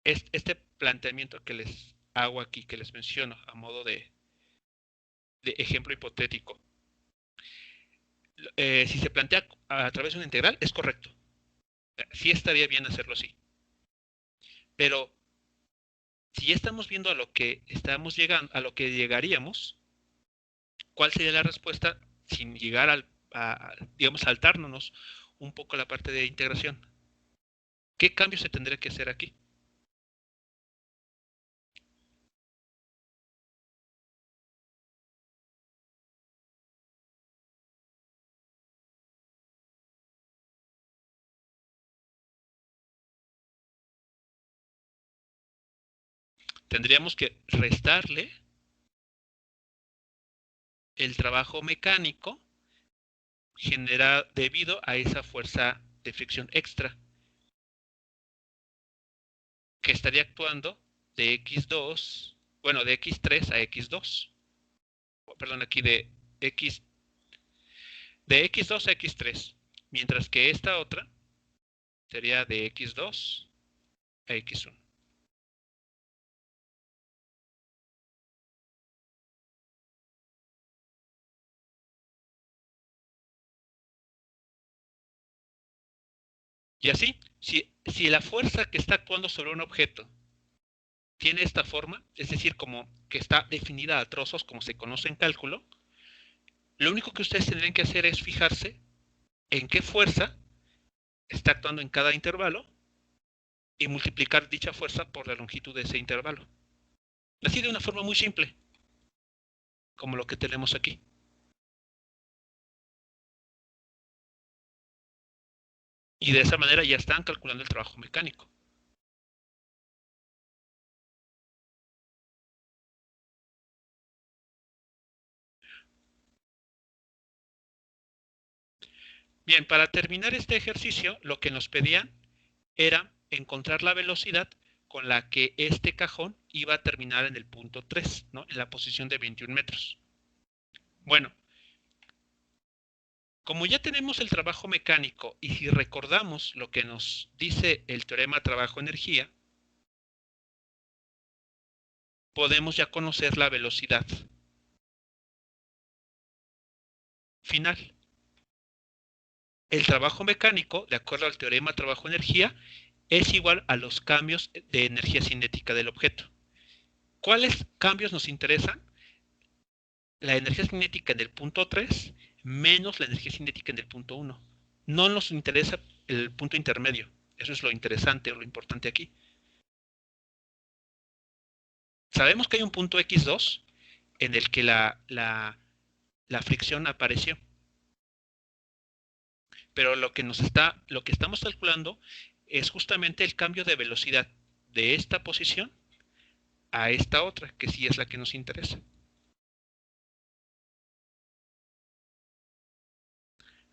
este planteamiento que les hago aquí, que les menciono a modo de ejemplo hipotético, si se plantea a través de una integral, es correcto. Sí estaría bien hacerlo así. Pero si ya estamos viendo a lo que estamos llegando, a lo que llegaríamos, ¿cuál sería la respuesta sin llegar digamos, saltárnosnos un poco la parte de integración? ¿Qué cambio se tendría que hacer aquí? Tendríamos que restarle el trabajo mecánico generado debido a esa fuerza de fricción extra que estaría actuando de X2, bueno, de X3 a X2. Perdón, aquí de X2 a X3, mientras que esta otra sería de X2 a X1. Y así, si la fuerza que está actuando sobre un objeto tiene esta forma, es decir, como que está definida a trozos, como se conoce en cálculo, lo único que ustedes tendrían que hacer es fijarse en qué fuerza está actuando en cada intervalo y multiplicar dicha fuerza por la longitud de ese intervalo. Así de una forma muy simple, como lo que tenemos aquí. Y de esa manera ya están calculando el trabajo mecánico. Bien, para terminar este ejercicio, lo que nos pedían era encontrar la velocidad con la que este cajón iba a terminar en el punto 3, ¿no? En la posición de 21 metros. Bueno, como ya tenemos el trabajo mecánico y si recordamos lo que nos dice el teorema trabajo-energía, podemos ya conocer la velocidad final. El trabajo mecánico, de acuerdo al teorema trabajo-energía, es igual a los cambios de energía cinética del objeto. ¿Cuáles cambios nos interesan? La energía cinética en el punto 3 menos la energía cinética en el punto 1. No nos interesa el punto intermedio. Eso es lo interesante o lo importante aquí. Sabemos que hay un punto X2 en el que la fricción apareció. Pero lo que estamos calculando es justamente el cambio de velocidad de esta posición a esta otra, que sí es la que nos interesa.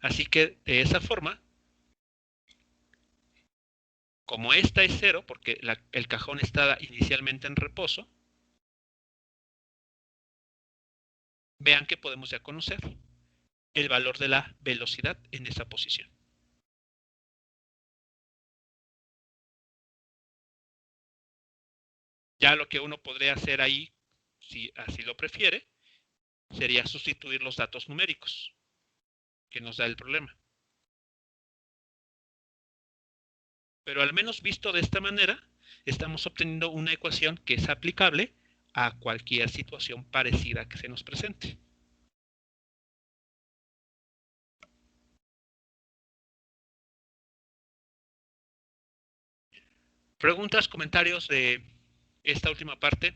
Así que de esa forma, como esta es 0, porque el cajón estaba inicialmente en reposo, vean que podemos ya conocer el valor de la velocidad en esa posición. Ya lo que uno podría hacer ahí, si así lo prefiere, sería sustituir los datos numéricos que nos da el problema. Pero al menos visto de esta manera, estamos obteniendo una ecuación que es aplicable a cualquier situación parecida que se nos presente. ¿Preguntas, comentarios de esta última parte?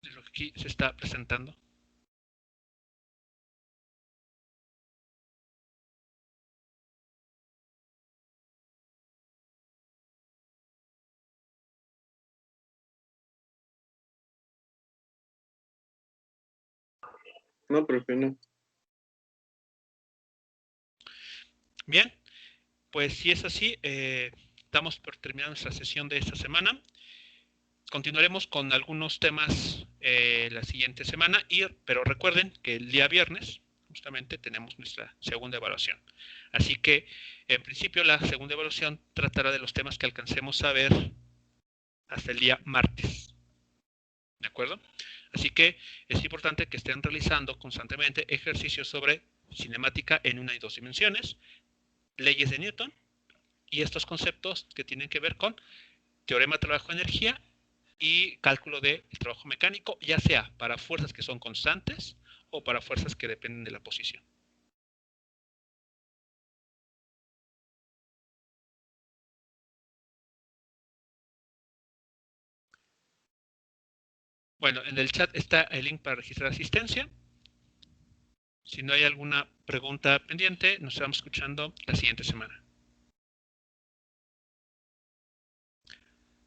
De lo que aquí se está presentando.
No, profe, no.
Bien, pues si es así, damos por terminada nuestra sesión de esta semana. Continuaremos con algunos temas la siguiente semana, pero recuerden que el día viernes justamente tenemos nuestra segunda evaluación. Así que, en principio, la segunda evaluación tratará de los temas que alcancemos a ver hasta el día martes. ¿De acuerdo? Así que es importante que estén realizando constantemente ejercicios sobre cinemática en 1 y 2 dimensiones, leyes de Newton y estos conceptos que tienen que ver con teorema de trabajo de energía y cálculo del trabajo mecánico, ya sea para fuerzas que son constantes o para fuerzas que dependen de la posición. Bueno, en el chat está el link para registrar asistencia. Si no hay alguna pregunta pendiente, nos estamos escuchando la siguiente semana.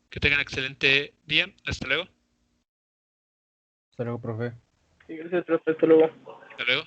Que tengan excelente día. Hasta luego.
Hasta luego, profe.
Sí, gracias, profe. Hasta luego.
Hasta luego.